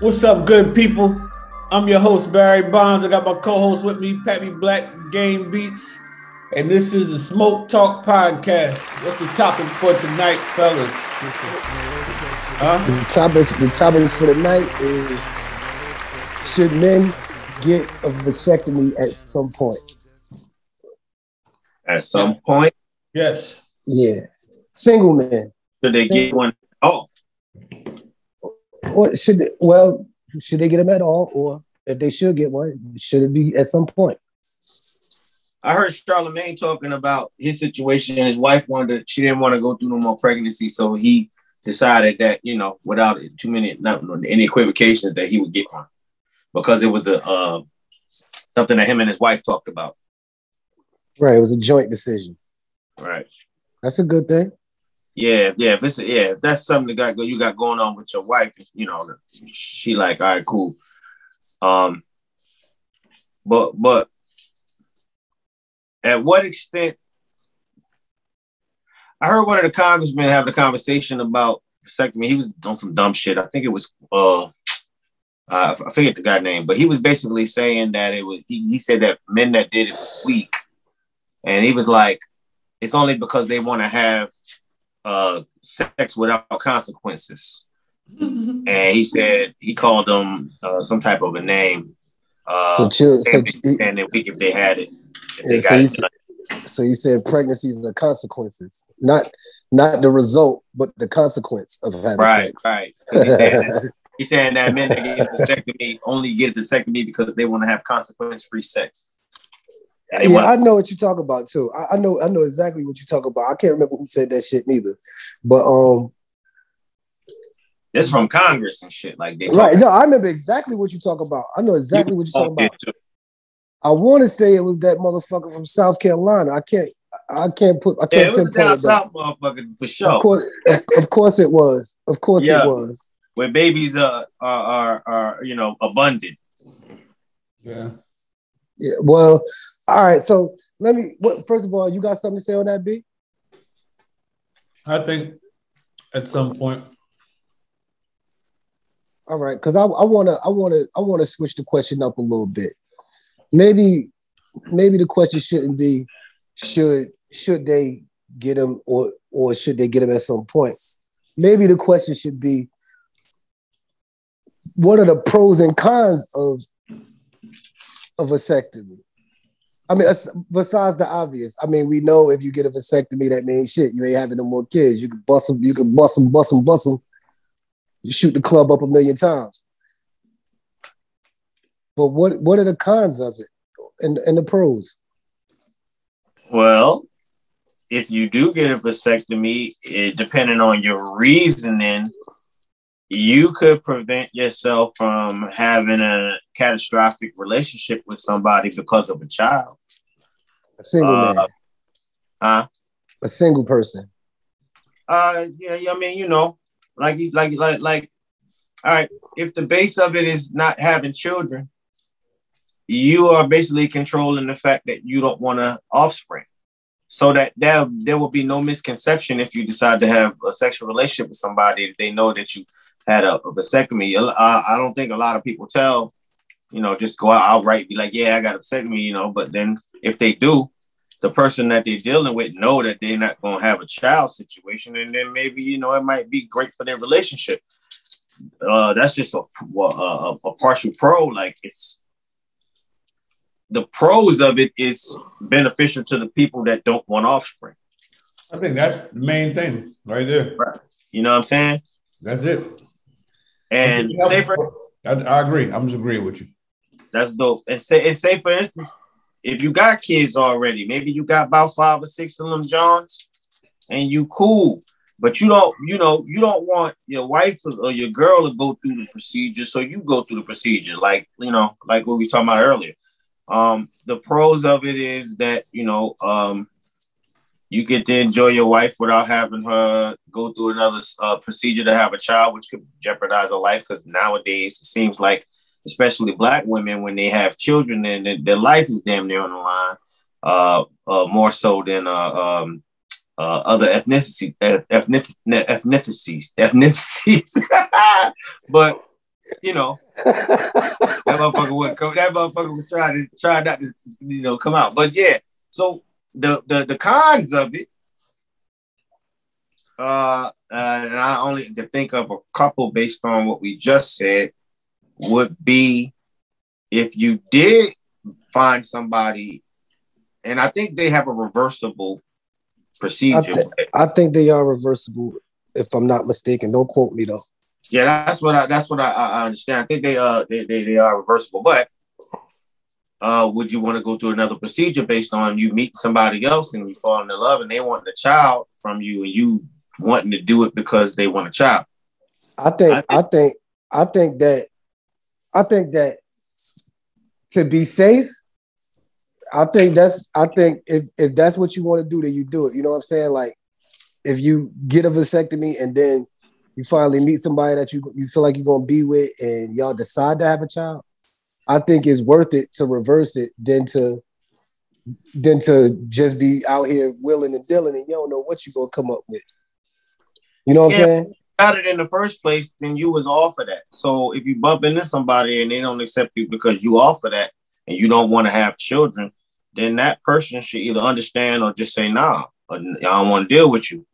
What's up, good people? I'm your host, Barry Bondz. I got my co-host with me, Papp Black Game Beats. And this is the Smoke Talk Podcast. What's the topic for tonight, fellas? The topic for the night is: should men get a vasectomy at some point? At some point? Yes. Yeah. Single men. Should they get one? Oh. Or should they get them at all? Or if they should get one, should it be at some point? I heard Charlemagne talking about his situation. His wife she didn't want to go through no more pregnancy, so he decided that, without any equivocations, that he would get one because it was something that him and his wife talked about. Right, it was a joint decision. Right, that's a good thing. Yeah. If that's something that you got going on with your wife, she like, all right, cool. But at what extent? I heard one of the congressmen having a conversation about vasectomy. He was doing some dumb shit. I think it was I forget the guy's name, but he was basically saying that it was. He said that men that did it was weak, and he was like, it's only because they want to have sex without consequences. And he said he called them some type of a name. And they're weak if they had it. So you said pregnancies are consequences, not the result, but the consequence of having sex. Right. He's saying that men that get a vasectomy only get a vasectomy because they want to have consequence-free sex. I know what you talk about too. I know exactly what you talk about. I can't remember who said that shit neither, but it's from Congress and shit like that. Right? No, I remember exactly what you talk about. I know exactly what you're talking about. I want to say it was that motherfucker from South Carolina. I can't it was down south, motherfucker, for sure. Of course it was. Of course it was. Where babies are abundant. Yeah. Yeah. Well, all right. So first of all, you got something to say on that, B? I think at some point. All right, because I wanna switch the question up a little bit. Maybe the question shouldn't be should they get them or should they get them at some point. Maybe the question should be, what are the pros and cons of a vasectomy? I mean, besides the obvious. I mean, we know if you get a vasectomy, that means shit, you ain't having no more kids. You can bust them. You shoot the club up 1,000,000 times. But what are the cons of it and the pros? Well, if you do get a vasectomy, depending on your reasoning, you could prevent yourself from having a catastrophic relationship with somebody because of a child. A single man. A single person. Yeah. I mean, like. All right. If the base of it is not having children, you are basically controlling the fact that you don't want an offspring, so that there will be no misconception if you decide to have a sexual relationship with somebody if they know that you had a vasectomy. I don't think a lot of people tell, just go out outright, be like, yeah, I got a vasectomy, but then if they do, the person that they're dealing with know that they're not going to have a child situation, and then maybe, it might be great for their relationship. That's just a partial pro. Like, it's the pros of it is beneficial to the people that don't want offspring. I think that's the main thing right there. Right. You know what I'm saying? That's it. And I agree. I'm just agreeing with you. That's dope. And say for instance, if you got kids already, maybe you got about 5 or 6 of them Johns, and you cool, but you don't want your wife or your girl to go through the procedure, so you go through the procedure, like what we were talking about earlier. The pros of it is that you get to enjoy your wife without having her go through another procedure to have a child, which could jeopardize her life. Because nowadays it seems like, especially Black women, when they have children, then their life is damn near on the line, more so than other ethnicities. But you know, that motherfucker would come. That motherfucker was try not to, come out. But yeah, so the cons of it, and I only can think of a couple based on what we just said, would be if you did find somebody, and I think they have a reversible procedure. I think they are reversible, if I'm not mistaken. Don't quote me though. Yeah, that's what I understand. I think they are reversible, but would you want to go through another procedure based on you meet somebody else and you fall in love and they want a child from you and you wanting to do it because they want a child? I think that to be safe, I think if that's what you want to do, then you do it. You know what I'm saying? Like if you get a vasectomy and then you finally meet somebody that you feel like you're gonna be with and y'all decide to have a child, I think it's worth it to reverse it than to just be out here willing and dealing and you don't know what you're gonna come up with. You know what I'm saying? Got it in the first place, then you was offered that. So if you bump into somebody and they don't accept you because you offer that and you don't want to have children, then that person should either understand or just say, nah, I don't want to deal with you.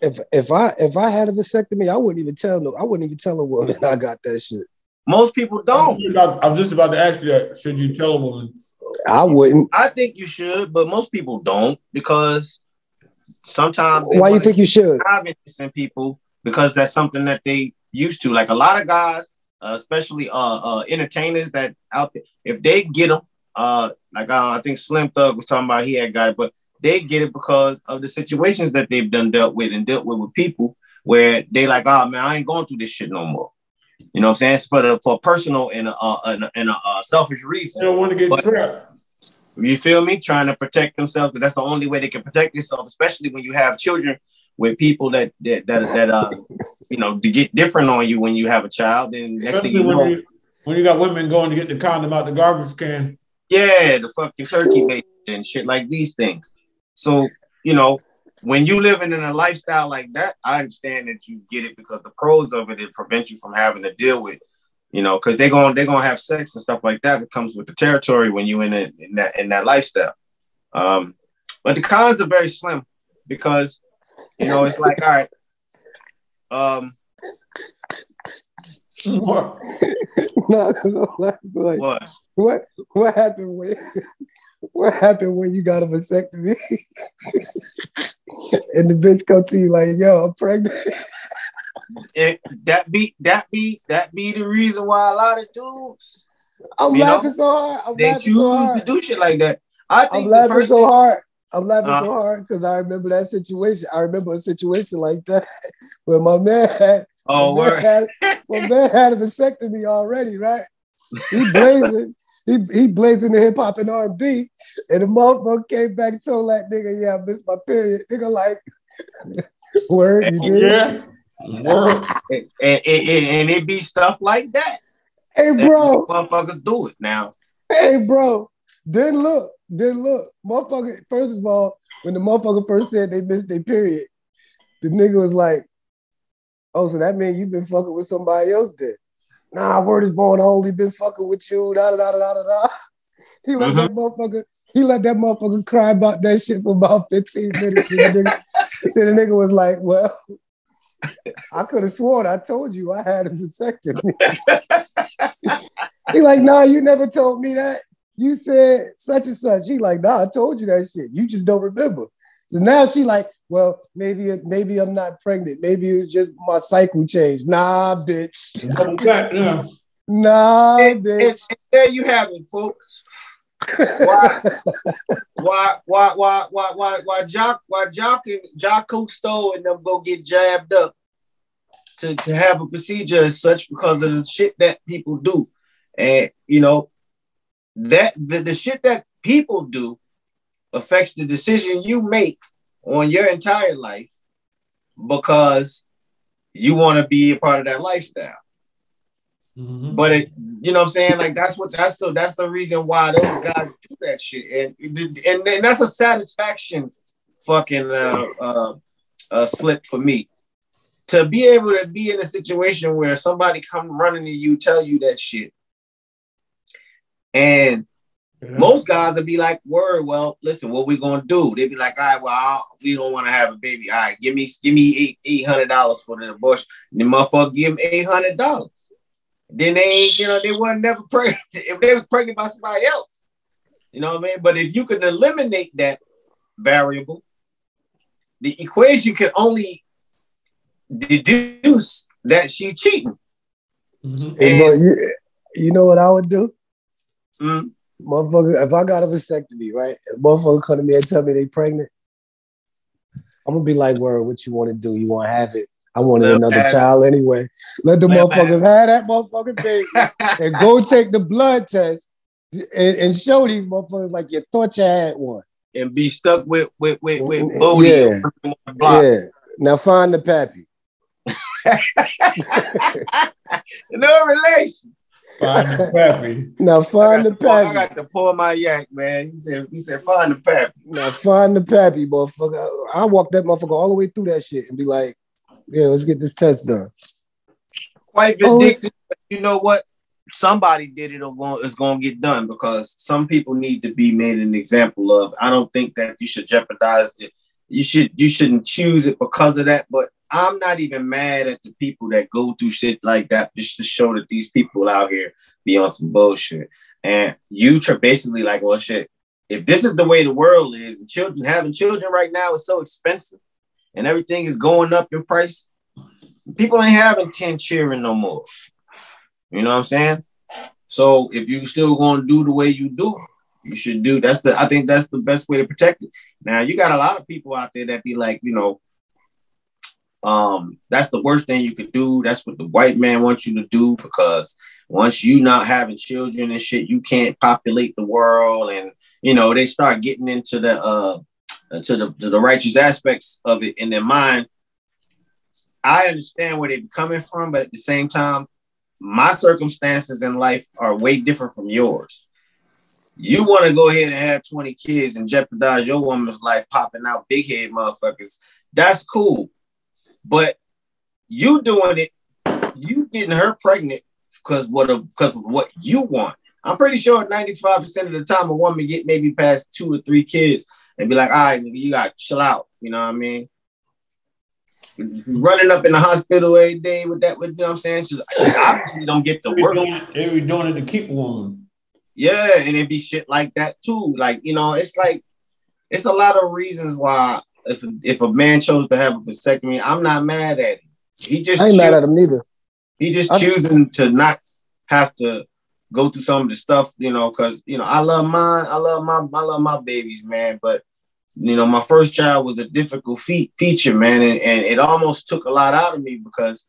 If I had a vasectomy, I wouldn't even tell a woman I got that shit. Most people don't. I was just about to ask you that. Should you tell a woman? I wouldn't. I think you should, but most people don't because sometimes. Why you think you should? Have interest in people because that's something that they used to. Like a lot of guys, especially entertainers that out there, if they get them, I think Slim Thug was talking about he had got it, but they get it because of the situations that they've dealt with people where they like, oh man, I ain't going through this shit no more. You know what I'm saying? For personal and a selfish reason. They don't want to get trapped. You feel me? Trying to protect themselves. That's the only way they can protect themselves, especially when you have children with people that to get different on you when you have a child. Then next thing you know, when you got women going to get the condom out the garbage can. Yeah, the fucking turkey bait and shit like these things. So, when you living in a lifestyle like that, I understand that you get it because the pros of it prevent you from having to deal with, because they're gonna have sex and stuff like that. It comes with the territory when you in that lifestyle. But the cons are very slim because it's like, all right, no, what happened when you got a vasectomy and the bitch come to you like, yo, I'm pregnant? That be the reason why a lot of dudes I'm laughing so hard. They choose to do shit like that. I think I'm laughing so hard because I remember that situation. I remember a situation like that where my man had a vasectomy already, right? He blazing. He blazing the hip hop and R&B, and the motherfucker came back and told that nigga, yeah, I missed my period. Nigga like, word, you did? Yeah. Word. And it be stuff like that. Hey, bro. Motherfuckers do it now. Hey, bro. Then look. Motherfucker, first of all, when the motherfucker first said they missed their period, the nigga was like, oh, so that means you've been fucking with somebody else then? Nah, word is born, I only been fucking with you, da-da-da-da-da-da. He let that motherfucker cry about that shit for about 15 minutes. Then the nigga was like, well, I could have sworn I told you I had a vasectomy. He like, nah, you never told me that. You said such and such. He like, nah, I told you that shit. You just don't remember. So now she like, well, maybe I'm not pregnant. Maybe it was just my cycle changed. Nah, bitch. Nah, bitch. And there you have it, folks. Why Jock Cousteau and them go get jabbed up to have a procedure as such because of the shit that people do. And that the shit that people do affects the decision you make on your entire life because you want to be a part of that lifestyle. Mm-hmm. But you know what I'm saying? Like that's the reason why those guys do that shit. And that's a satisfaction fucking slip for me. to be able to be in a situation where somebody come running to you, tell you that shit, and most guys would be like, word, well, listen, what we gonna do? They'd be like, all right, well, we don't want to have a baby. All right, give me $800 for the abortion. And the motherfucker give him $800. Then they ain't, they weren't never pregnant. If they was pregnant by somebody else, you know what I mean? But if you could eliminate that variable, the equation can only deduce that she's cheating. Mm-hmm. And you know what I would do? Mm-hmm. Motherfucker, if I got a vasectomy, right? If motherfucker come to me and tell me they pregnant, I'm gonna be like, word, what you want to do? You want to have it? I wanted another child anyway. Let the motherfuckers have that motherfucking baby and go take the blood test and show these motherfuckers like you thought you had one. And be stuck with Goldie. Yeah. Yeah. Now find the pappy. No relation. Find the pappy. Now find the pappy. I got to pour my yak, man. He said, find the pappy. Now find the pappy, motherfucker. I walk that motherfucker all the way through that shit and be like, yeah, let's get this test done. Quite vindictive, but you know what? Somebody did it or it's going to get done because some people need to be made an example of. I don't think that you should jeopardize it. You shouldn't choose it because of that, but I'm not even mad at the people that go through shit like that just to show that these people out here be on some bullshit. And you basically like, well, shit, if this is the way the world is and having children right now is so expensive and everything is going up in price, people ain't having 10 children no more. You know what I'm saying? So if you still going to do the way you do, you should do. I think that's the best way to protect it. Now, you got a lot of people out there that be like, that's the worst thing you could do. That's what the white man wants you to do because once you not having children and shit, you can't populate the world. And, they start getting into to the righteous aspects of it in their mind. I understand where they're coming from, but at the same time, my circumstances in life are way different from yours. You want to go ahead and have 20 kids and jeopardize your woman's life popping out big head motherfuckers. That's cool. But you doing it, you getting her pregnant because of what you want. I'm pretty sure 95% of the time a woman get maybe past 2 or 3 kids and be like, all right, you got to chill out. You know what I mean? Running up in the hospital every day with you know what I'm saying? She obviously don't get the work. They be doing it to keep a woman. Yeah, and it be shit like that too. Like, it's a lot of reasons why if a man chose to have a vasectomy, I'm not mad at him. I ain't mad at him neither. He just choosing to not have to go through some of the stuff, because I love mine. I love my babies, man. But my first child was a difficult feature, man, and it almost took a lot out of me because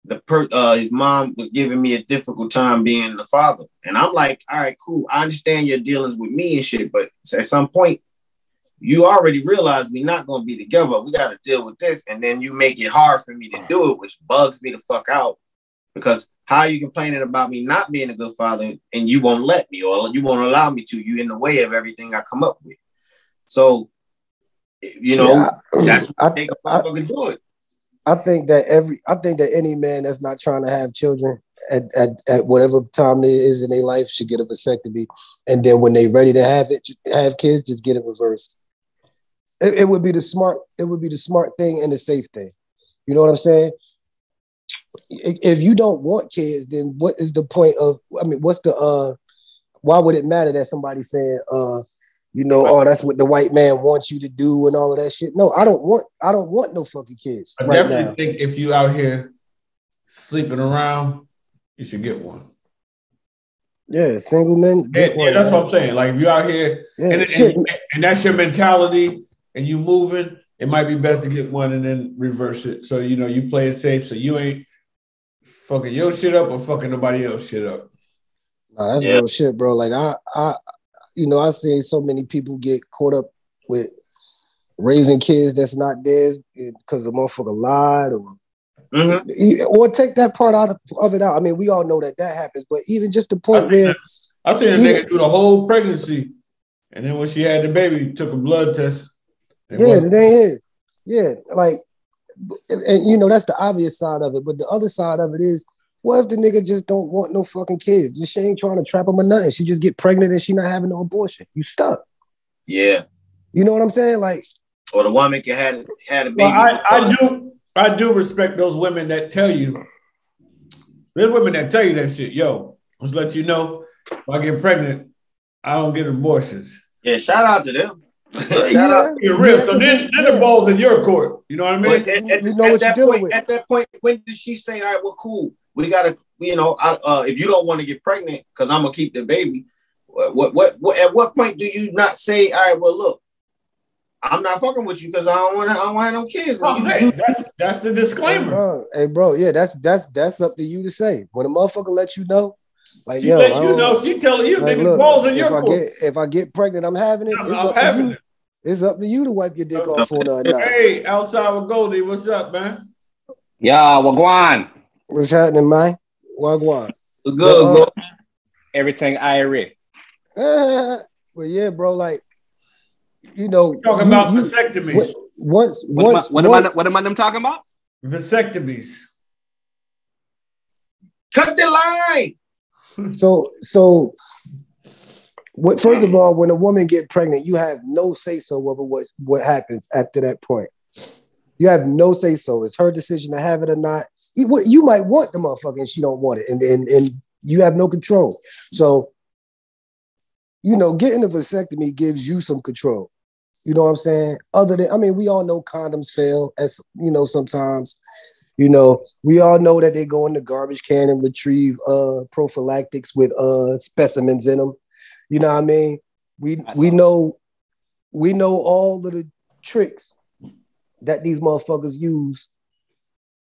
his mom was giving me a difficult time being the father. And I'm like, all right, cool. I understand your dealings with me and shit, but at some point, you already realize we're not going to be together. We got to deal with this. And then you make it hard for me to do it, which bugs me the fuck out. Because how are you complaining about me not being a good father and you won't let me or you won't allow me to? You in the way of everything I come up with. So, that's what they fucking do it. I think that any man that's not trying to have children at whatever time it is in their life should get a vasectomy, and then when they ready to have kids, just get it reversed. It would be the smart thing and the safe thing. You know what I'm saying? If you don't want kids, then what is the point of? Why would it matter that somebody's saying, that's what the white man wants you to do and all of that shit? No, I don't want no fucking kids. I definitely think if you out here sleeping around, you should get one. Yeah, single men. Yeah, that's what I'm saying. Like if you out here and that's your mentality and you moving, it might be best to get one and then reverse it. So you play it safe so you ain't fucking your shit up or fucking nobody else shit up. Nah, that's real shit, bro. Like I see so many people get caught up with raising kids that's not theirs because the motherfucker lied or take that part out of it out. I mean, we all know that happens, but even just the point where I've seen a nigga do the whole pregnancy, and then when she had the baby, took a blood test. It ain't his. Yeah, like and you know, that's the obvious side of it. But the other side of it is, what if the nigga just don't want no fucking kids? She ain't trying to trap him or nothing. She just get pregnant and she not having no abortion. You stuck. Yeah. You know what I'm saying? Like, or the woman can had a baby. Well, I do respect those women that tell you. There's women that tell you that shit. Yo, let's let you know, if I get pregnant, I don't get abortions. Yeah, shout out to them. Shout out to your real. So then the ball's in your court. You know what I mean? At that point, when did she say, all right, well, cool. We gotta, you know, if you don't want to get pregnant, because I'm gonna keep the baby. What at what point do you not say, all right, well, look, I'm not fucking with you because I don't want to have no kids. That's the disclaimer. Hey, bro, yeah, that's up to you to say. When a motherfucker lets you know, like, she telling you, like, nigga, balls in your court. If I get pregnant, I'm having it. It's up to you to wipe your dick off on that night. Hey, outside with Goldie, what's up, man? Yeah, wagwan. What's happening, man? Wagwan. What's good, bro? Everything Irish. Well, yeah, bro, like, you know, talking about vasectomies. What am I talking about? Vasectomies. Cut the line. So first of all, when a woman get pregnant, you have no say so over what happens after that point. You have no say so. It's her decision to have it or not. You might want the motherfucker and she don't want it, and you have no control. So, you know, getting a vasectomy gives you some control. You know what I'm saying? We all know condoms fail, as you know, sometimes. You know, we all know that they go in the garbage can and retrieve prophylactics with specimens in them. You know what I mean? We know all of the tricks that these motherfuckers use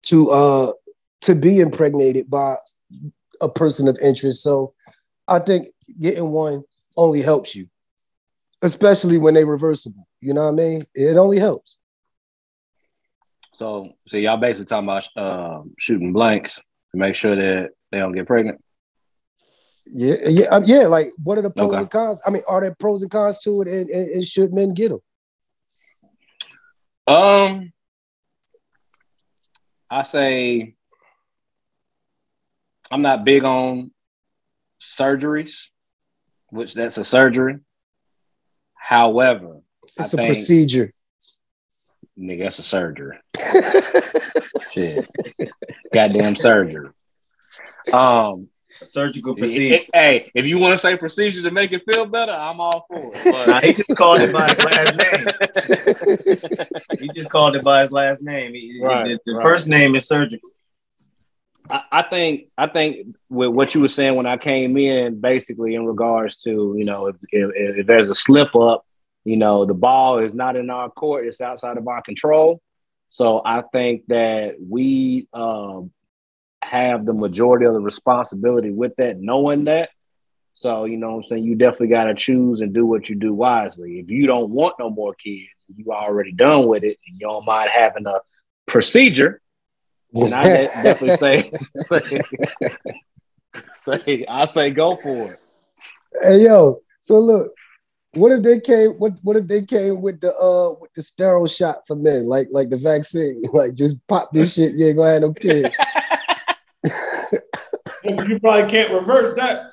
to be impregnated by a person of interest. So I think getting one only helps you, especially when they're reversible. You know what I mean? It only helps. So y'all basically talking about shooting blanks to make sure that they don't get pregnant? Yeah. Like, what are the pros and cons? I mean, are there pros and cons to it, and should men get them? I say I'm not big on surgeries, which that's a surgery. However, it's a procedure. Nigga, that's a surgery. Shit. Goddamn surgery. A surgical procedure. Hey, if you want to say procedure to make it feel better, I'm all for it. Nah, he just called it by his last name. He just called it by his last name. The first name is surgical. I think with what you were saying when I came in, basically in regards to, you know, if there's a slip up, you know, the ball is not in our court, it's outside of our control. So I think that we have the majority of the responsibility with that, knowing that. So, you know what I'm saying, you definitely got to choose and do what you do wisely. If you don't want no more kids, you already done with it, and you don't mind having a procedure, and I definitely I say go for it. Hey, yo, so look, what if they came? What if they came with the sterile shot for men, like the vaccine, like just pop this shit, you ain't gonna have no kids. You probably can't reverse that.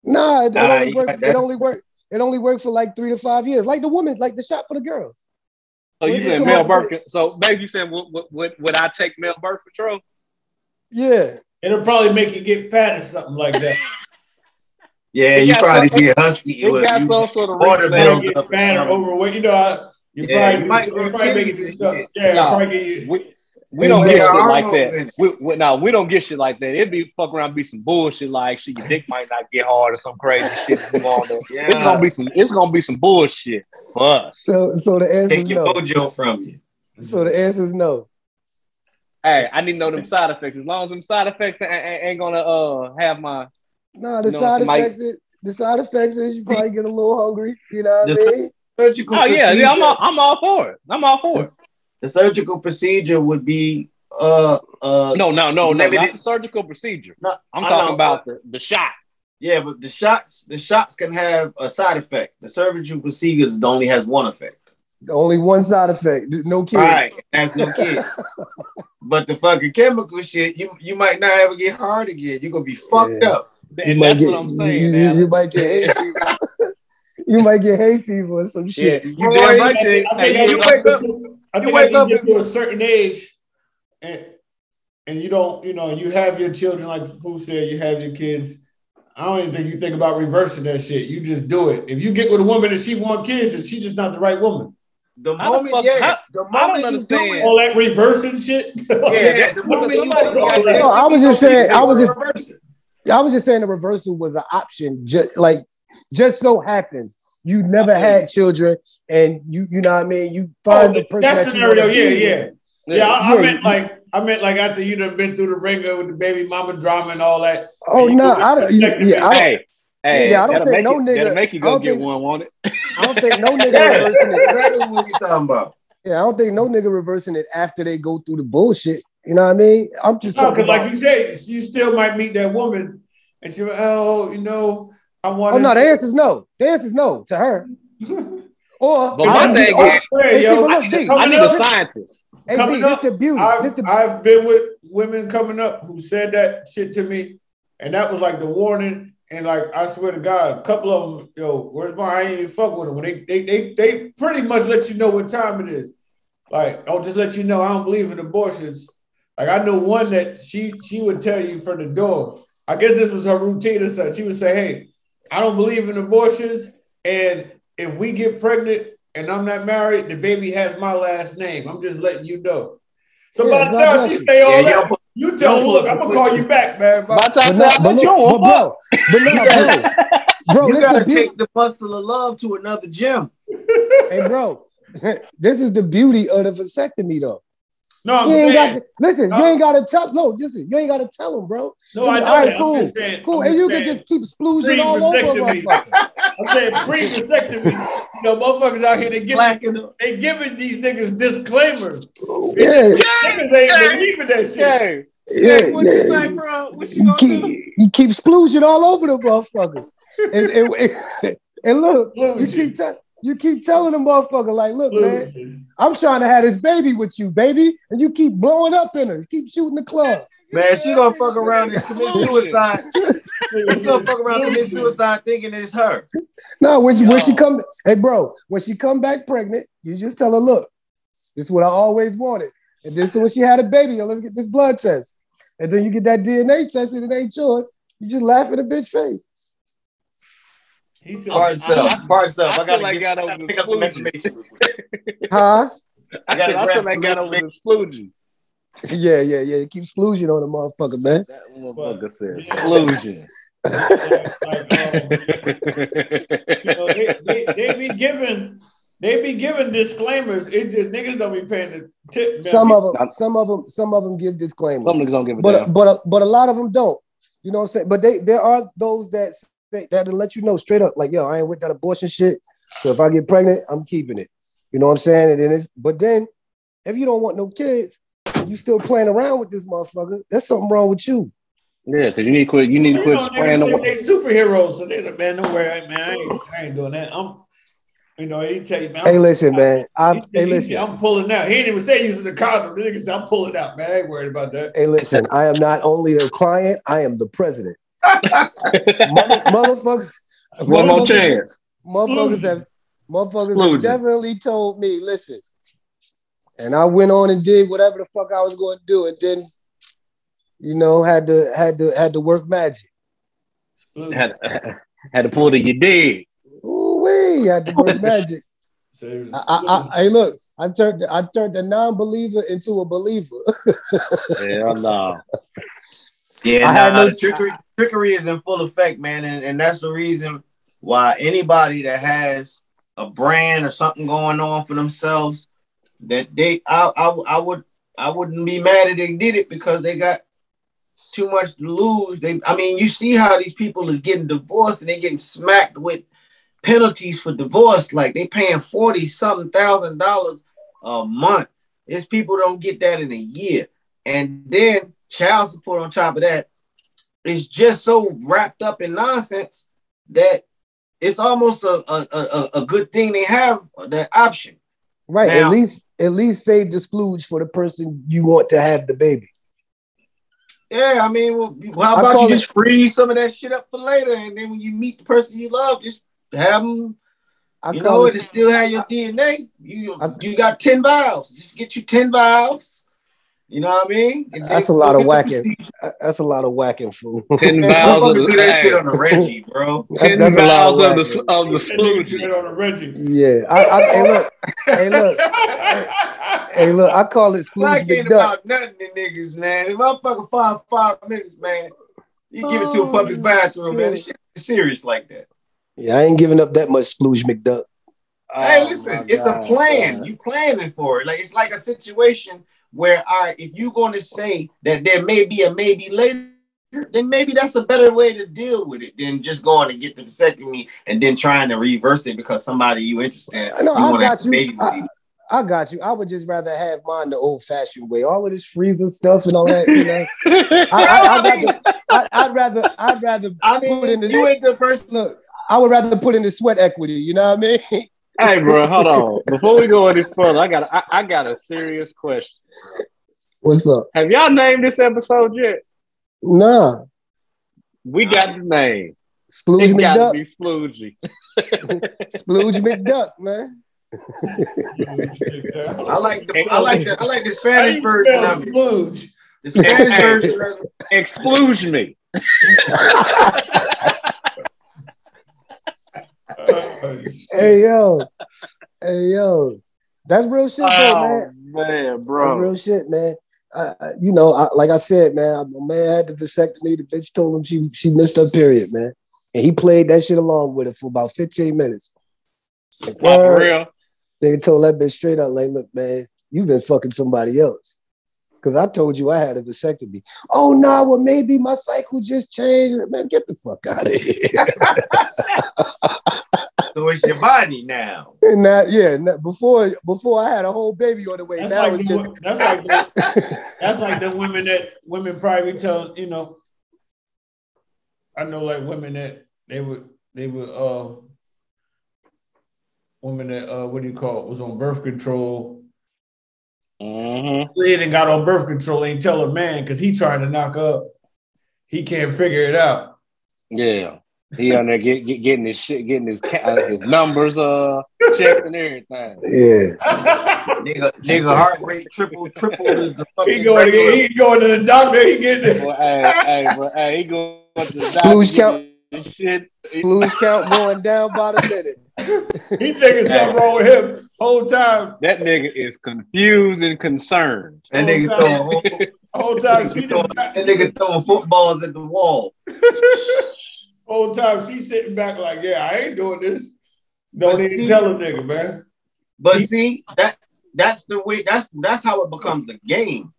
Nah, it only worked for like 3 to 5 years, like the woman, like the shot for the girls. So you said male birth? So basically, you said would I take male birth control? Yeah, it'll probably make you get fat or something like that. Yeah, you probably get husky. You got some sort of get fat or overweight. You know, you probably make it do something. Yeah, probably we don't get shit like that. We don't get shit like that. It'd be fuck around, be some bullshit like shit. Your dick might not get hard or some crazy shit. It's gonna be some bullshit for us. So the answer is no. Take your mojo from you. So the answer is no. Hey, I need to know them side effects. As long as them side effects ain't gonna have my. No, the side effects is you probably get a little hungry. You know what I mean? Surgical procedure. I'm all for it. I'm all for it. The surgical procedure would be no, not the surgical procedure. No, I'm talking about the shot. Yeah, but the shots can have a side effect. The surgical procedure only has one effect. Only one side effect. No kids. Right, that's no kids. But the fucking chemical shit, you might not ever get hard again. You're gonna be fucked up. And that's what I'm saying. You might get hay fever. You might get hay fever or some shit. You damn right. You wake up to a certain age, and you don't, you have your children, like Fu said, you have your kids. I don't even think you think about reversing that shit. You just do it. If you get with a woman and she wants kids, and she's just not the right woman. The moment you do it, all that reversing shit. The moment you do it, I was just saying the reversal was an option. Just so happens you never had children, and you know what I mean. You find the person that scenario. Yeah. I meant like after you done been through the ringer with the baby mama drama and all that. Oh no, I don't. I don't think no nigga. That'll make you go get one, won't it? I don't think no nigga reversing it. Exactly what you talking about. Yeah, I don't think no nigga reversing it after they go through the bullshit. You know what I mean? I'm just talking about, like you said, you still might meet that woman, and she, I want. Oh no, the answer is no. The answer is no to her. Or but my thing is, I need a scientist. Hey, B, this the beauty. I've been with women coming up who said that shit to me, and that was like the warning. And like, I swear to God, a couple of them, where's my? I ain't even fuck with them. When they pretty much let you know what time it is. Like, I'll just let you know I don't believe in abortions. Like, I know one that she would tell you from the door. I guess this was her routine or something. She would say, "Hey, I don't believe in abortions, and if we get pregnant and I'm not married, the baby has my last name. I'm just letting you know." So by the time she say all that, you tell them, "Look, I'm gonna call you back, man." Bro, you gotta take the muscle of love to another gym. Hey, bro, this is the beauty of the vasectomy, though. No, you ain't gotta tell them, bro. No, I know. All right, cool. And you can just keep splooging all over motherfuckers. I'm saying pre-vasectomy. Motherfuckers out here, they giving these niggas disclaimers. Niggas ain't believing that shit. What you say, bro? What you gonna do? You keep splooging all over the motherfuckers. And look, you keep telling them motherfucker, like, look, man, I'm trying to have this baby with you, baby. And you keep blowing up in her. You keep shooting the club. Man, she gonna fuck around and commit suicide. She's gonna fuck around and commit suicide thinking it's her. No, when she come, hey, bro, when she come back pregnant, you just tell her, look, this is what I always wanted. And this is when she had a baby. Let's get this blood test. And then you get that DNA test and it ain't yours. You just laugh in the bitch face. Parts up. I gotta pick up some information. Huh? I got over the sploogie. Yeah. Keep splooging on the motherfucker, man. That motherfucker says sploogie. They be giving disclaimers. It just niggas don't be paying the tip. Some of them give disclaimers. Some niggas don't give a damn. But a lot of them don't. You know what I'm saying? But there are those that'll let you know straight up, like, yo, I ain't with that abortion shit. So if I get pregnant, I'm keeping it. You know what I'm saying? But then if you don't want no kids, you still playing around with this motherfucker, there's something wrong with you. Yeah, because you need to quit. You need to quit playing the way. They superheroes, so they're like, man, don't worry, man. I ain't doing that. He tell you, man. Hey, listen, man. I'm pulling out. He didn't even say using the condom. The nigga said, I'm pulling out, man. I ain't worried about that. Hey, listen, I am not only a client, I am the president. Motherfuckers. One more chance. Motherfuckers have definitely told me, listen. And I went on and did whatever the fuck I was going to do, and then, had to work magic. Had to pull the you did. Ooh-wee, had to work magic. Hey, look, I turned the non-believer into a believer. Hell no. Yeah, trickery is in full effect, man, and that's the reason why anybody that has a brand or something going on for themselves, that I wouldn't be mad if they did it because they got too much to lose. You see how these people is getting divorced and they getting smacked with penalties for divorce, like they paying $40-something thousand a month. These people don't get that in a year, and then child support on top of that is just so wrapped up in nonsense that it's almost a good thing they have that option. Right. Now, At least save the splooge for the person you want to have the baby. Yeah, I mean, well, how about you just freeze some of that shit up for later, and then when you meet the person you love, just have them. It still have your DNA. You got 10 vials. Just get you 10 vials. You know what I mean? That's a lot of whacking. That's a lot of whacking, fool. 10 vials of do that shit on a Reggie, bro. 10 vials of the splooge on a Reggie. Yeah. Hey, look. I call it splooge ain't about nothing to niggas, man. If motherfucker 5 minutes, man, you give it to a public bathroom, man. This shit is serious like that. Yeah, I ain't giving up that much splooge McDuck. Hey, listen, it's a plan. You planning for it. Like it's like a situation where, all right, if you're going to say that there may be a maybe later, then maybe that's a better way to deal with it than just going to get the vasectomy and then trying to reverse it because somebody you interested in. No, I got you. I got you. I would just rather have mine the old-fashioned way. All of this freezing stuff and all that, you know. I'd rather. I mean, you ain't the person. Look, I would rather put in the sweat equity. You know what I mean? Hey, bro, hold on. Before we go any further, I got a serious question. What's up? Have y'all named this episode yet? Nah. We got the name. Splooge It McDuck. gotta be Sploogey. Splooge McDuck, man. I like the Spanish version of it. The Spanish version of it. Exclude me. Hey yo, that's real shit, though, man, bro. That's real shit, man. Like I said, man, my man had the vasectomy. The bitch told him she missed her period, man, and he played that shit along with her for about 15 minutes. For real? They told that bitch straight up, like, look, man, you've been fucking somebody else. Because I told you I had a vasectomy. Oh, no, well, maybe my cycle just changed. Man, get the fuck out of here. So it's your body now. And before I had a whole baby on the way. That's like the women probably tell, you know. I know like women that they would women that what do you call it, was on birth control. Slid and got on birth control, ain't tell a man because he trying to knock up. He can't figure it out. Yeah. He on there getting his shit, getting his numbers checked and everything. Yeah. nigga heart rate triple is the fucking he going to the doctor, he getting it. Hey, he going to the doctor. Splooge count. Splooge count going down by the minute. He thinking something wrong with him whole time. That nigga is confused and concerned. That nigga throwing footballs at the wall. Whole time she's sitting back like, yeah, I ain't doing this. Don't even tell a nigga, man. But see, that's the way. That's how it becomes a game.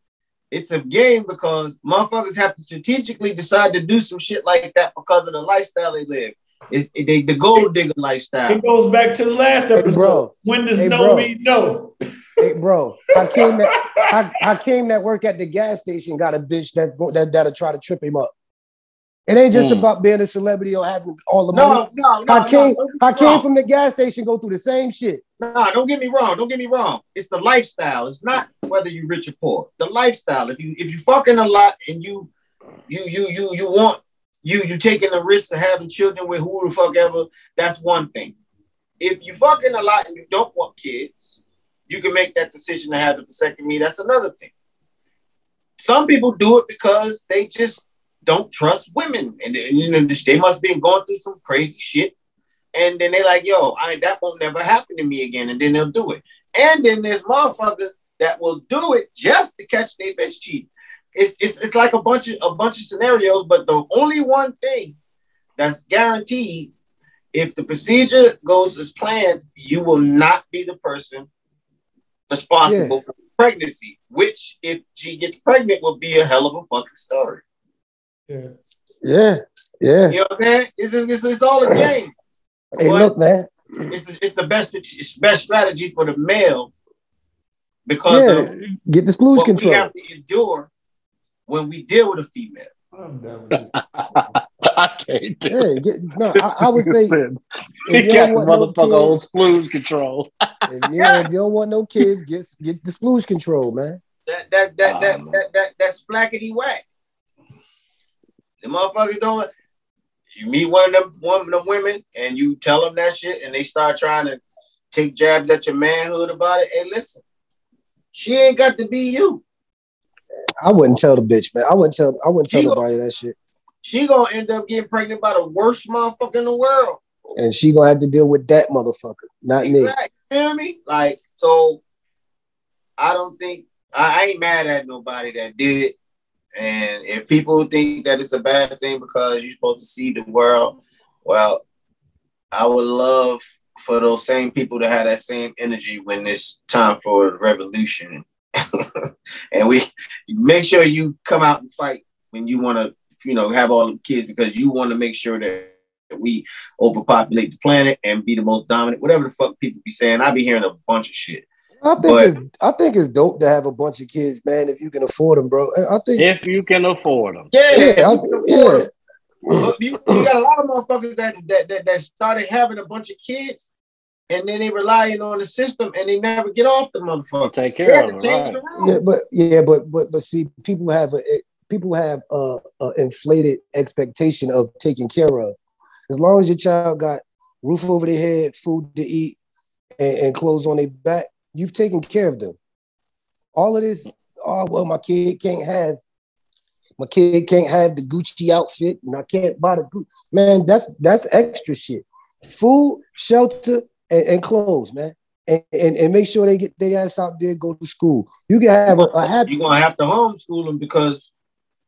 It's a game because motherfuckers have to strategically decide to do some shit like that because of the lifestyle they live. It's the gold digger lifestyle. It goes back to the last episode. Hey, bro. When does no mean no? Hey, bro. Hakeem that work at the gas station got a bitch that'll try to trip him up. It ain't just about being a celebrity or having all the money. No. Hakeem from the gas station go through the same shit. Nah, don't get me wrong. It's the lifestyle. It's not whether you're rich or poor. The lifestyle. If you fucking a lot and you taking the risk of having children with who the fuck ever, that's one thing. If you fucking a lot and you don't want kids, you can make that decision to have the vasectomy. That's another thing. Some people do it because they just don't trust women, and they must be going through some crazy shit, and then they're like, "Yo, that won't never happen to me again," and then they'll do it. And then there's motherfuckers that will do it just to catch their bitch cheating. It's like a bunch of scenarios, but the only one thing that's guaranteed, if the procedure goes as planned, you will not be the person responsible for pregnancy. Which, if she gets pregnant, will be a hell of a fucking story. Yeah. You know what I'm saying? It's all a game. Hey, look, man. It's the best strategy for the male because of get the splooge control. We have to endure when we deal with a female. I'm done with this. I can't do it. I would say he got the motherfucker on splooge control. If you don't want no kids, get the splooge control, man. That's splackety whack. The motherfuckers don't. You meet one of them women and you tell them that shit, and they start trying to take jabs at your manhood about it. Hey, listen, she ain't got to be you. I wouldn't tell the bitch, man. I wouldn't tell nobody that shit. She gonna end up getting pregnant by the worst motherfucker in the world, and she gonna have to deal with that motherfucker, not me. You feel me? Like, so I don't think I ain't mad at nobody that did it. And if people think that it's a bad thing because you're supposed to see the world, well, I would love for those same people to have that same energy when it's time for the revolution. And we make sure you come out and fight when you want to, have all the kids, because you want to make sure that we overpopulate the planet and be the most dominant, whatever the fuck people be saying. I be hearing a bunch of shit. I think it's dope to have a bunch of kids, man, if you can afford them, bro. I think if you can afford them. Yeah. You got a lot of motherfuckers that started having a bunch of kids, and then they relying on the system, and they never get off the motherfucker. Take care of them, change the rules. But see, people have a inflated expectation of taking care of. As long as your child got roof over their head, food to eat, and clothes on their back, you've taken care of them. All of this, my kid can't have the Gucci outfit, and I can't buy the Gucci. Man, that's extra shit. Food, shelter, and clothes, man. And make sure they get their ass out there, go to school. You can have a happy. You're gonna have to homeschool them, because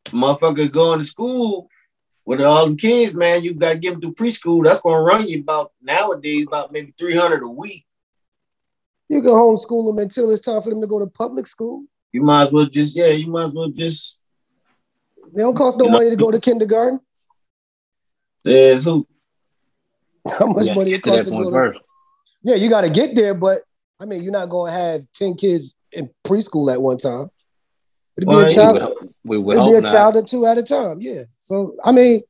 motherfuckers going to school with all them kids, man. You gotta give them to preschool. That's gonna run you about maybe $300 a week. You can homeschool them until it's time for them to go to public school. You might as well just. They don't cost no money to go to kindergarten. There's who? How much money it costs to go to? Yeah, you got to get there, but I mean, you're not going to have 10 kids in preschool at one time. It'll be a child or two at a time. Yeah. So I mean,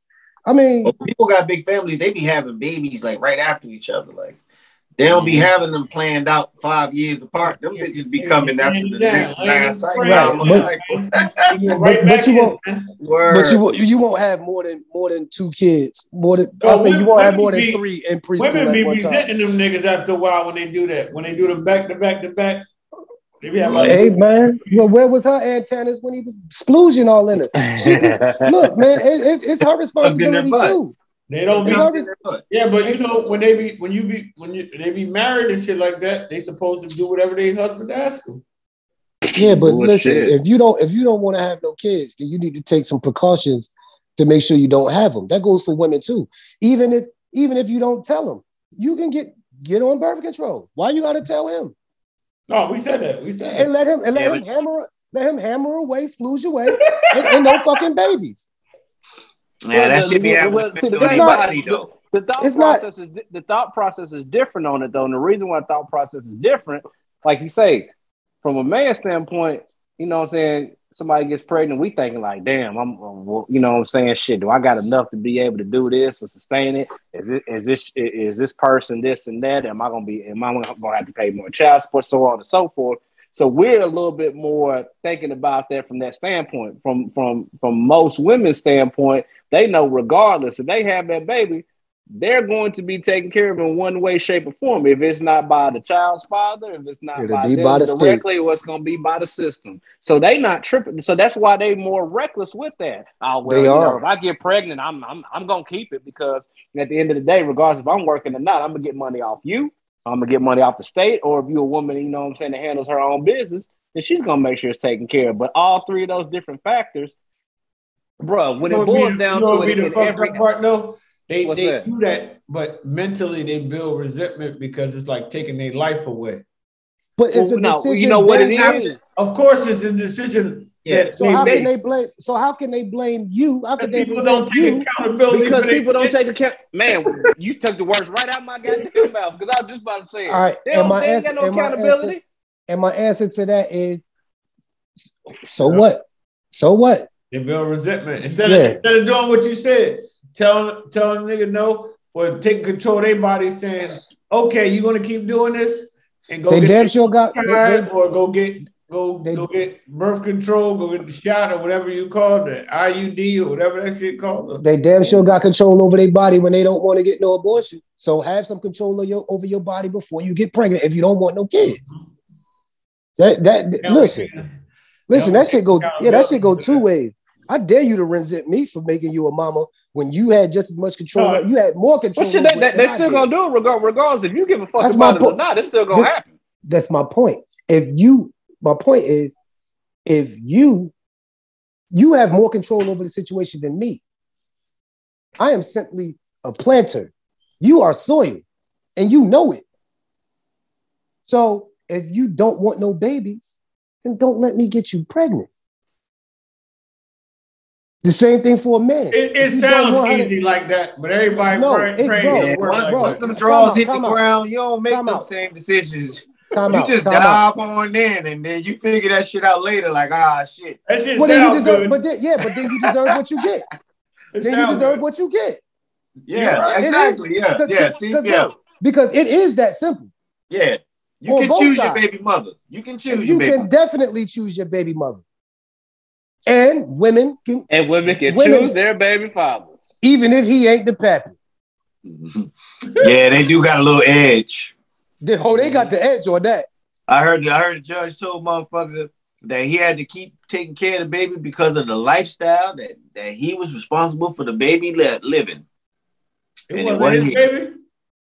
people got big families. They be having babies like right after each other. Like, they don't be having them planned out 5 years apart. Them bitches be coming after the next last cycle. But you won't have more than 2 kids. You won't have more than 3 in preschool. Women be resenting them niggas after a while when they do that. When they do them back to back to back. Hey man, well, where was her antennas when he was splooging all in it? Look, man, it's her responsibility too. They don't be, yeah, but when they be married and shit like that, they supposed to do whatever their husband asks them. Yeah, but listen, if you don't want to have no kids, then you need to take some precautions to make sure you don't have them. That goes for women too. Even if you don't tell them, you can get on birth control. Why you got to tell him? No, we said that. And let him hammer away, splooge away, and no fucking babies. Yeah, that should be happening to anybody, though. The thought process is different on it, though. And the reason why the thought process is different, like you say, from a man's standpoint, you know what I'm saying, somebody gets pregnant, we thinking like, damn, you know what I'm saying, shit, do I got enough to be able to do this or sustain it? Is this person this and that? Am I gonna have to pay more child support, so on and so forth? So we're a little bit more thinking about that from that standpoint. From most women's standpoint, they know regardless if they have that baby, they're going to be taken care of in one way, shape, or form. If it's not by the child's father, if it's not by them directly, or it's going to be by the system. So they not tripping. So that's why they more reckless with that. Oh, well, if I get pregnant, I'm going to keep it, because at the end of the day, regardless if I'm working or not, I'm going to get money off you. I'm going to get money off the state. Or if you're a woman, you know what I'm saying, that handles her own business, then she's going to make sure it's taken care of. But all 3 of those different factors, bro, when it boils down to it, in every part, no. They do that, but mentally they build resentment because it's like taking their life away. But it's a decision. You know what it is? Of course, it's a decision. Yeah. So how can they blame? So how can they blame you? How can they blame you? Because people don't take account. Man, you took the words right out of my goddamn mouth, because I was just about to say it. All right, they ain't got no accountability. And my answer to that is, so what? So what? They build resentment instead of doing what you said. Telling a nigga no, or taking control of their body, saying, okay, you're going to keep doing this? and go They get damn sure got or go get birth control, go get the shot or whatever you call it, IUD or whatever that shit called. They damn sure got control over their body when they don't want to get no abortion. So have some control over your body before you get pregnant if you don't want no kids. Listen, that shit go two ways. I dare you to resent me for making you a mama when you had just as much control. You had more control. Well, shit, they still gonna do it regardless. If you give a fuck about it or not, it's still gonna happen. That's my point. My point is, if you have more control over the situation than me. I am simply a planter. You are soil, and you know it. So if you don't want no babies, then don't let me get you pregnant. The same thing for a man. It sounds easy like that, but everybody once them draws hit the ground, you don't make them same decisions. You just dive on in, and then you figure that shit out later. Like, shit. That shit sounds good. But then you deserve what you get. Then you deserve what you get. Yeah, right. Exactly. Because it is that simple. Yeah. You can choose your baby mother. You can choose your baby mother. You can definitely choose your baby mother. And women can choose their baby fathers. Even if he ain't the pappy. Yeah, they do got a little edge. They got the edge on that. I heard the judge told motherfucker that he had to keep taking care of the baby because of the lifestyle that he was responsible for the baby living. It wasn't his baby?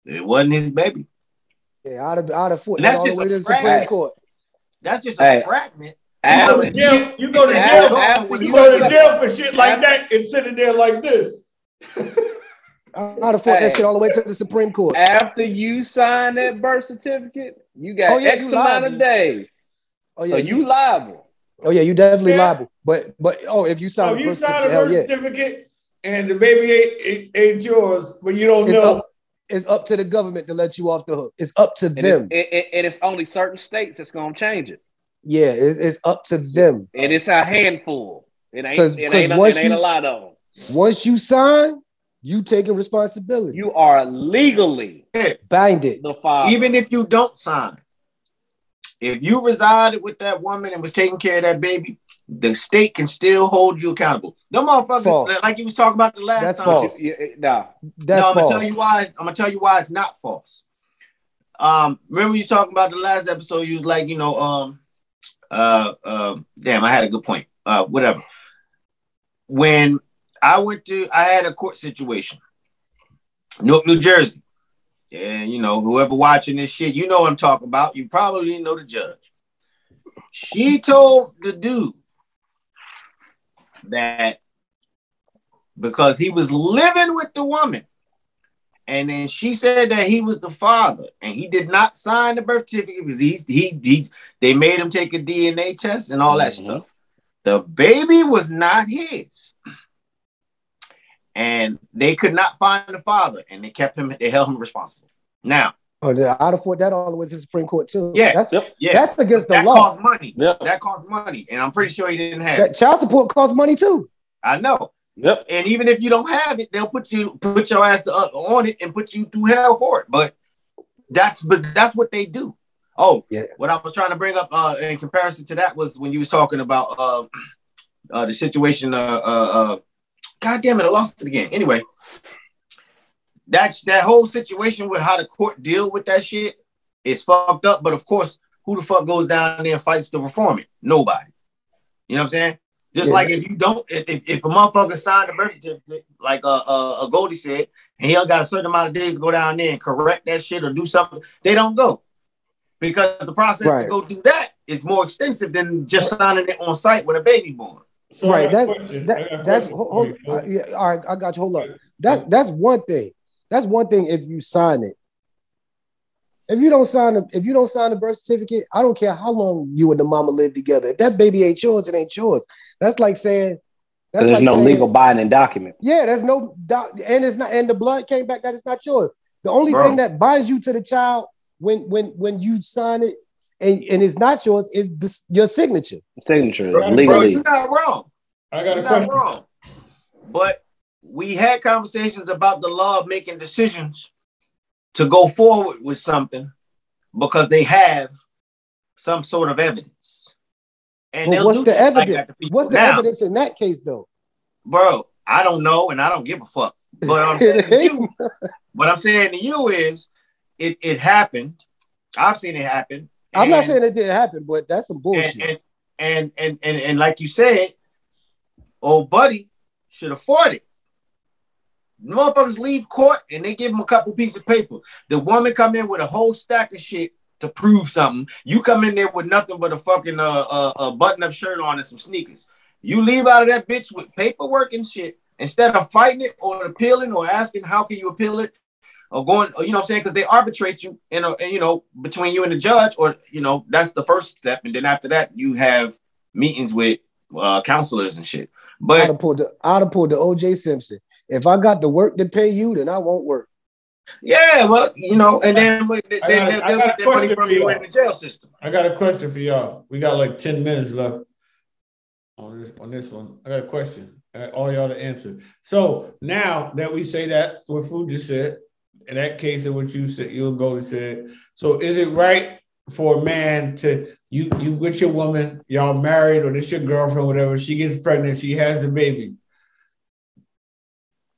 It wasn't his baby. Yeah, I'd have fought that all the way to the Supreme Court. That's just a fragment. You go to jail for shit like that and sitting there like this. I'd have fought that shit all the way to the Supreme Court. After you sign that birth certificate, you got X amount of days. So you liable. Oh yeah, you definitely liable. But if you sign a birth certificate and the baby ain't yours, but you don't know. It's up to the government to let you off the hook. It's up to them. And it's only certain states that's gonna change it. Yeah, it's up to them. And it's a handful. It ain't a lot of them. Once you sign, you taking responsibility. You are legally binded. The father. Even if you don't sign. If you resided with that woman and was taking care of that baby, the state can still hold you accountable. Them motherfuckers, false. Like you was talking about the last That's time. False. That's false. I'm gonna tell you why it's not false. Remember you was talking about the last episode, you was like, damn, I had a good point. Whatever. When I had a court situation, Newark, New Jersey. And whoever watching this shit, you know what I'm talking about. You probably didn't know the judge. She told the dude that because he was living with the woman, and then she said that he was the father, and he did not sign the birth certificate because they made him take a DNA test and all that stuff. The baby was not his. And they could not find the father, and they held him responsible. Now, I'd have fought that all the way to the Supreme Court too. Yeah, that's against the law. That costs money. Yep. That costs money, and I'm pretty sure he didn't have it. Child support costs money too. I know. Yep. And even if you don't have it, they'll put your ass on it and put you through hell for it. But that's what they do. Oh, yeah. What I was trying to bring up in comparison to that was when you was talking about the situation. God damn it, I lost it again. Anyway, that whole situation with how the court deal with that shit is fucked up. But of course, who the fuck goes down there and fights to reform it? Nobody. You know what I'm saying? Just like if you don't, if a motherfucker signed a birth certificate, like a Goldie said, and he got a certain amount of days to go down there and correct that shit or do something, they don't go. Because the process to go do that is more extensive than just signing it on site when a baby born. So right. That's all right. I got you. Hold up. That's one thing. That's one thing if you sign it. If you don't sign the birth certificate, I don't care how long you and the mama live together. If that baby ain't yours, it ain't yours. That's like saying there's no legal binding document. Yeah, there's no and it's not, and the blood came back that it's not yours. The only thing that binds you to the child when you sign it and it's not yours is your signature. Signature, legally. Bro, you're not wrong. I got a question. Not wrong. But we had conversations about the law of making decisions to go forward with something because they have some sort of evidence. And well, what's the evidence? Like what's the evidence in that case, though? Bro, I don't know, and I don't give a fuck. But what I'm saying to you is, it happened. I've seen it happen. I'm not saying it didn't happen, but that's some bullshit. And like you said, old buddy should afford it. Motherfuckers leave court and they give them a couple pieces of paper. The woman come in with a whole stack of shit to prove something. You come in there with nothing but a fucking a button-up shirt on and some sneakers. You leave out of that bitch with paperwork and shit instead of fighting it or appealing or asking how can you appeal it or going, or, you know what I'm saying? Because they arbitrate you between you and the judge, or that's the first step, and then after that you have meetings with counselors and shit. But I'd have pulled the O.J. Simpson. If I got the work to pay you, then I won't work. Yeah, well, and then they'll get that money from you in the jail system. I got a question for y'all. We got like 10 minutes left on this one. I got a question. All y'all to answer. So now that we say that, what Food just said, in that case of what you said, you and Goldie said, so is it right for a man to, you with your woman, y'all married, or this your girlfriend, whatever, she gets pregnant, she has the baby.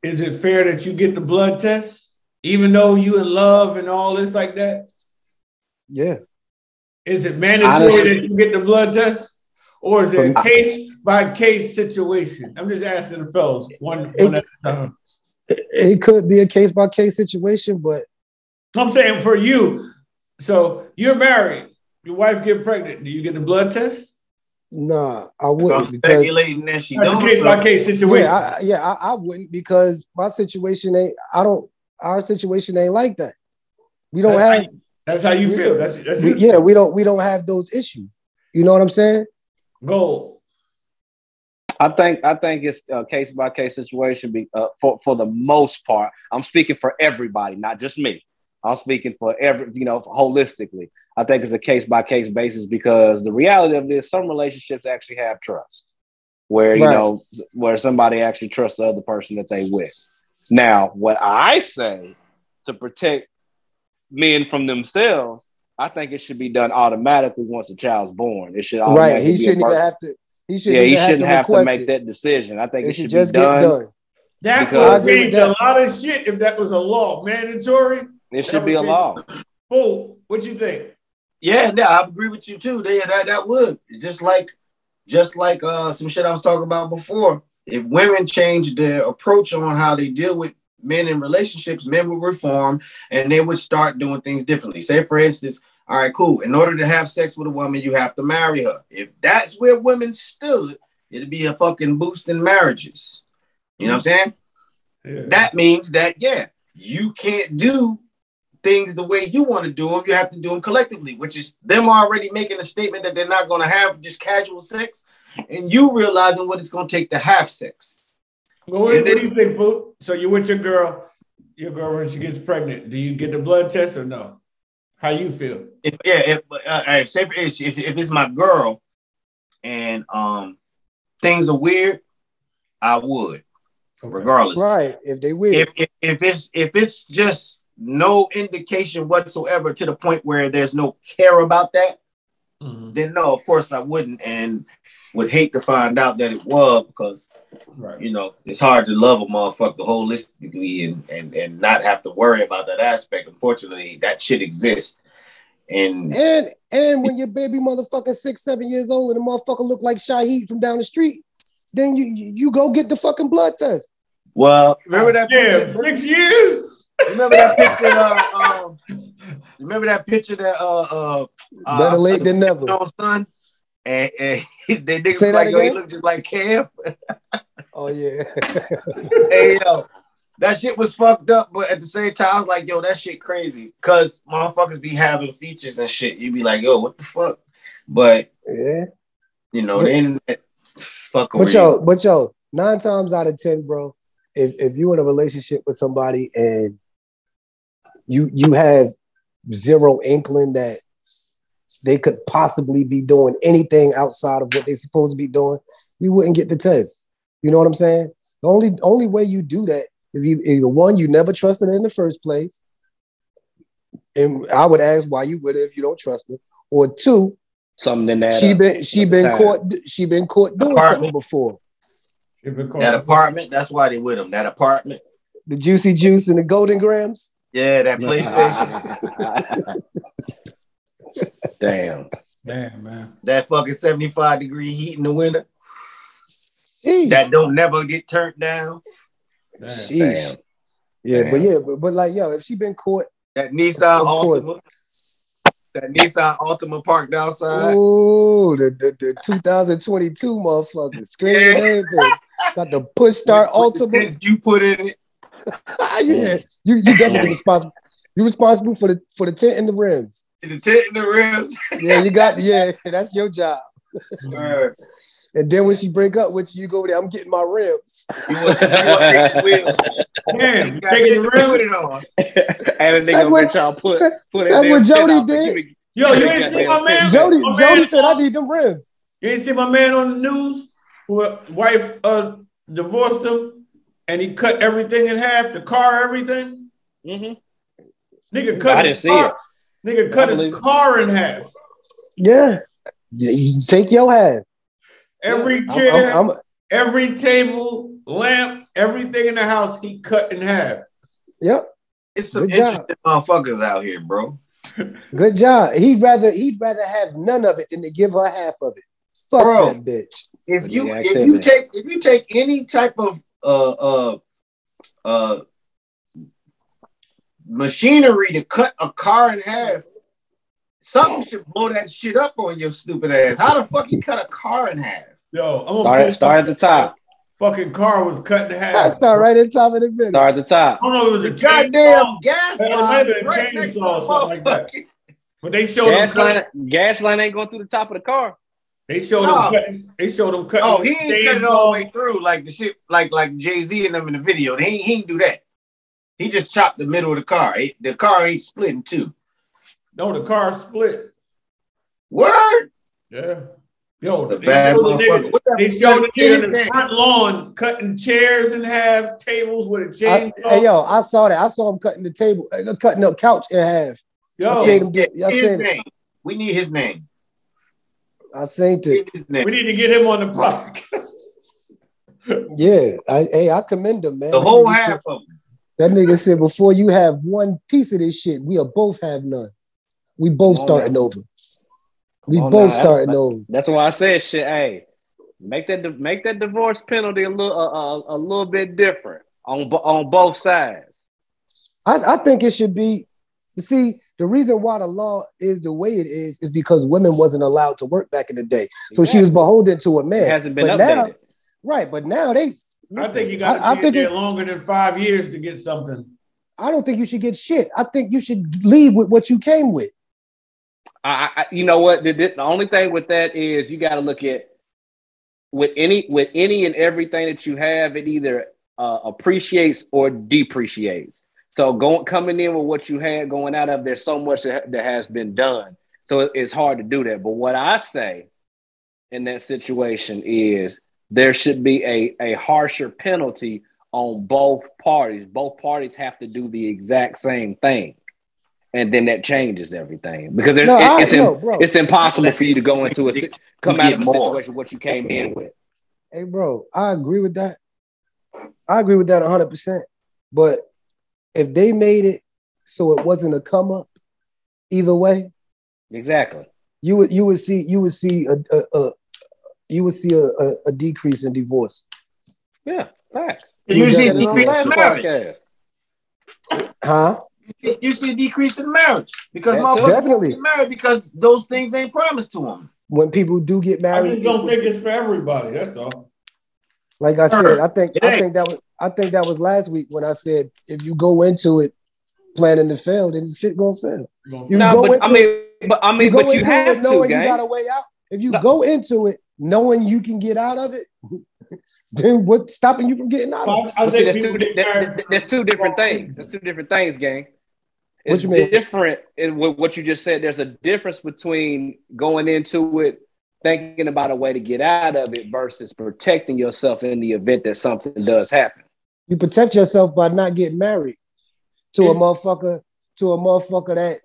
Is it fair that you get the blood test, even though you in love and all this like that? Yeah. Is it mandatory that you get the blood test? Or is it a case-by-case situation? I'm just asking the fellas, one at a time. It could be a case-by-case situation, but... I'm saying for you, so you're married, your wife get pregnant, do you get the blood test? Nah, I wouldn't. I'm speculating that she don't. Case-by-case situation. I wouldn't, because my situation ain't, our situation ain't like that. We don't have... That's how you feel. That's we don't have those issues. You know what I'm saying? Gold. I think it's a case by case situation. For the most part, I'm speaking for everybody, not just me. I'm speaking for holistically. I think it's a case by case basis, because the reality of this, some relationships actually have trust, where where somebody actually trusts the other person that they with. Now, what I say to protect men from themselves, I think it should be done automatically once a child's born. It should He shouldn't even have to. He shouldn't have to make that decision. I think it should just be done. That would change a lot of shit if that was a law, mandatory. It should be a law. Fool, what you think? Yeah, I agree with you too. That would just like some shit I was talking about before. If women change their approach on how they deal with men in relationships, men would reform and they would start doing things differently. Say, for instance, all right, cool. In order to have sex with a woman, you have to marry her. If that's where women stood, it'd be a fucking boost in marriages. You know what I'm saying? Yeah. That means that, you can't do things the way you want to do them. You have to do them collectively, which is them already making a statement that they're not going to have just casual sex, and you realizing what it's going to take to have sex. Well, what do you think, Food? So you're with your girlfriend, she gets pregnant. Do you get the blood test or no? How you feel? If it's my girl and things are weird, I would, regardless. Right. If they weird. If it's just no indication whatsoever to the point where there's no care about that, then no, of course I wouldn't, and would hate to find out that it was, because it's hard to love a motherfucker holistically and not have to worry about that aspect. Unfortunately, that shit exists. And when your baby motherfucking 6-7 years old and the motherfucker look like Shaheed from down the street, then you go get the fucking blood test. Well, remember that picture? 6 years. Remember that picture? Remember that picture that better late than never. Son? And they niggas say like, that yo, again? he looked just like Cam. Oh yeah. Hey yo, that shit was fucked up, but at the same time, I was like, yo, that shit crazy. Cause motherfuckers be having features and shit. You be like, yo, what the fuck? But the internet fuck But yo, 9 times out of 10, bro, if you in a relationship with somebody and you have zero inkling that they could possibly be doing anything outside of what they're supposed to be doing, you wouldn't get the test. You know what I'm saying? The only way you do that is either one, you never trusted her in the first place, And I would ask why you with her if you don't trust her. Or two, something in that. She been caught doing something before. That apartment, that's why they with him. That apartment. The Juicy Juice and the Golden Grams. Yeah, that PlayStation. Damn, man. That fucking 75-degree heat in the winter. Jeez. That don't never get turned down. Damn. Yeah, but like, yo, if she been caught, that Nissan Altima. That Nissan Altima parked outside. Oh, the 2022 motherfucker. Screen and everything. Got the push start Altima. You put in it. Yeah. You definitely responsible. You're responsible for the tent and the rims. The tent and the rims. Yeah, that's your job. And then when she break up with you, go there, I'm getting my rims. Damn, you taking the rims? Put it on. And the nigga bitch y'all put it that's what Jody did. Yo, you ain't see my man? Jody said, I need them rims. You ain't see my man on the news who wife divorced him and he cut everything in half, the car, everything? Mm-hmm. Nigga cut his car. Nigga cut his car in half. Yeah. You take your half. Every chair, every table, lamp, everything in the house, he cut in half. Yep. It's some interesting motherfuckers out here, bro. Good job. He'd rather have none of it than to give her half of it. Fuck that bitch. If you take any type of machinery to cut a car in half, something should blow that shit up on your stupid ass. How the fuck you cut a car in half? Yo, I'm gonna start at the top. Fucking car was cut in half. I start right at the top of the video. Start at the top. I don't know, it was a goddamn gas line right next to something like that. But they showed gas line ain't going through the top of the car. They showed them cutting. They showed them cutting. Oh, he ain't cut it all the way through like the shit, like Jay-Z and them in the video. He ain't do that. He just chopped the middle of the car. The car ain't split in two. No, the car split. Word? Yeah. Yo, they showed the nigga in the front lawn cutting chairs in half, tables with a chainsaw. Hey, yo, I saw that. I saw him cutting the table, cutting the couch in half. Yo, his name. We need his name. I seen it. We need to get him on the podcast. Yeah, I commend him, man. The whole half of him. That nigga said, before you have one piece of this shit, we'll both have none. We both starting over. Starting over. That's why I said, shit. Hey, make that divorce penalty a little bit different on both sides. I think it should be. You see, the reason why the law is the way it is because women wasn't allowed to work back in the day, so she was beholden to a man. It hasn't been updated. Now, right? But now they. I think you got to stay there longer than 5 years to get something. I don't think you should get shit. I think you should leave with what you came with. You know what? The only thing with that is you got to look at with any and everything that you have, it either appreciates or depreciates. So coming in with what you had, going out of, there's so much that has been done. So it's hard to do that. But what I say in that situation is there should be a harsher penalty on both parties. Both parties have to do the exact same thing. And then that changes everything. Because it's impossible for you to go into come out of a situation what you came in with. Hey, bro, I agree with that. I agree with that 100%. But if they made it so it wasn't a come up either way, exactly, you would see a decrease in divorce. Yeah, facts. You see a decrease in marriage. Huh? You see a decrease in marriage because definitely get married because those things ain't promised to them. When people do get married, I just don't think it's for everybody. That's all. Like I said, I think that was last week when I said if you go into it planning to fail, then shit gonna fail. But you have to knowing you got a way out. If you go into it knowing you can get out of it, then what's stopping you from getting out of it? There's two different things. There's two different things, gang. It's what you mean? Different in what you just said. There's a difference between going into it thinking about a way to get out of it versus protecting yourself in the event that something does happen. You protect yourself by not getting married to a motherfucker to a motherfucker that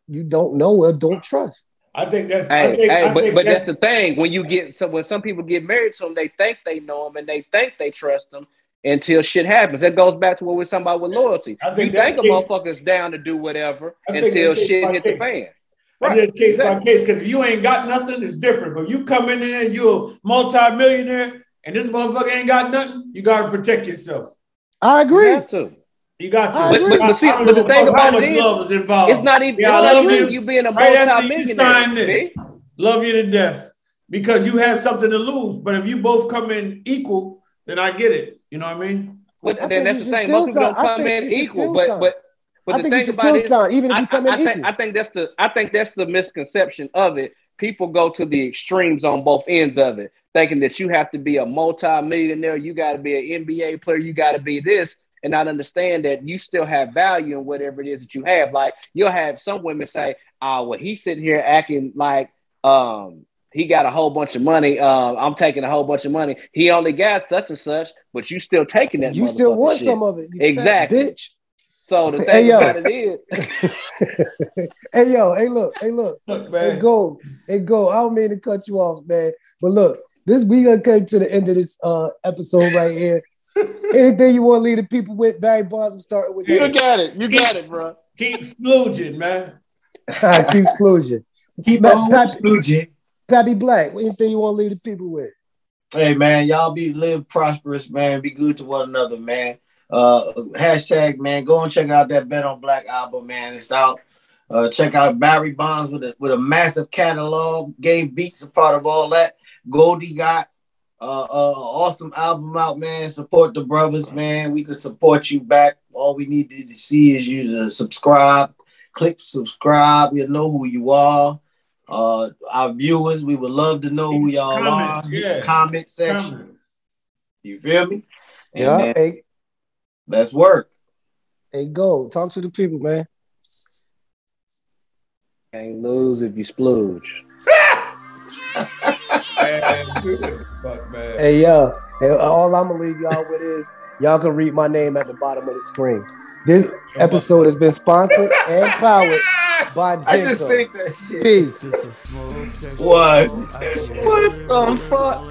you don't know or don't trust. I think that's. But that's the thing. When some people get married to them, they think they know them and they think they trust them until shit happens. That goes back to what we're talking about with loyalty. You think a motherfucker's down to do whatever until shit hit the fan. Right. I did case by case, because if you ain't got nothing, it's different. But you come in there, you're a multi-millionaire, and this motherfucker ain't got nothing, you got to protect yourself. I agree. You got to. But the thing about it is, it's not even you being a multi-millionaire. Sign this. Love you to death, because you have something to lose. But if you both come in equal, then I get it. You know what I mean? But then that's the same. Most people don't come in equal. But the thing about it, even if you come in equal. I think that's the misconception of it. People go to the extremes on both ends of it, thinking that you have to be a multi-millionaire, you got to be an NBA player, you got to be this, and not understand that you still have value in whatever it is that you have. Like, you'll have some women say, "Oh, well, he's sitting here acting like he got a whole bunch of money. I'm taking a whole bunch of money. He only got such and such, but you still taking that. You still want shit. Some of it, you exactly, fat bitch." So the thing about it is, hey, look, hey, go. I don't mean to cut you off, man, but look, we gonna come to the end of this episode right here. Anything you want to leave the people with, Barry Bondz? I'm starting with you. You got it, bro. Keep splooging, man. Keep splooging. Keep splooging. Pappy Black, anything you want to leave the people with? Hey, man, y'all live prosperous, man. Be good to one another, man. Hashtag, man, go and check out that Bet on Black album, man. It's out. Check out Barry Bondz with a massive catalog. Game Beats a part of all that. Goldie got awesome album out, man. Support the brothers, man. We can support you back. All we need to see is you to subscribe. Click subscribe. We'll know who you are. Our viewers, we would love to know who y'all are. Yeah. Comment section. You feel me? Yeah. Hey, let's work. Hey, go talk to the people, man. Can't lose if you splooge. Man. Hey, yo, all I'm gonna leave y'all with is y'all can read my name at the bottom of the screen. This episode has been sponsored and powered by Jinko. I just think that shit. Peace. What? What the fuck?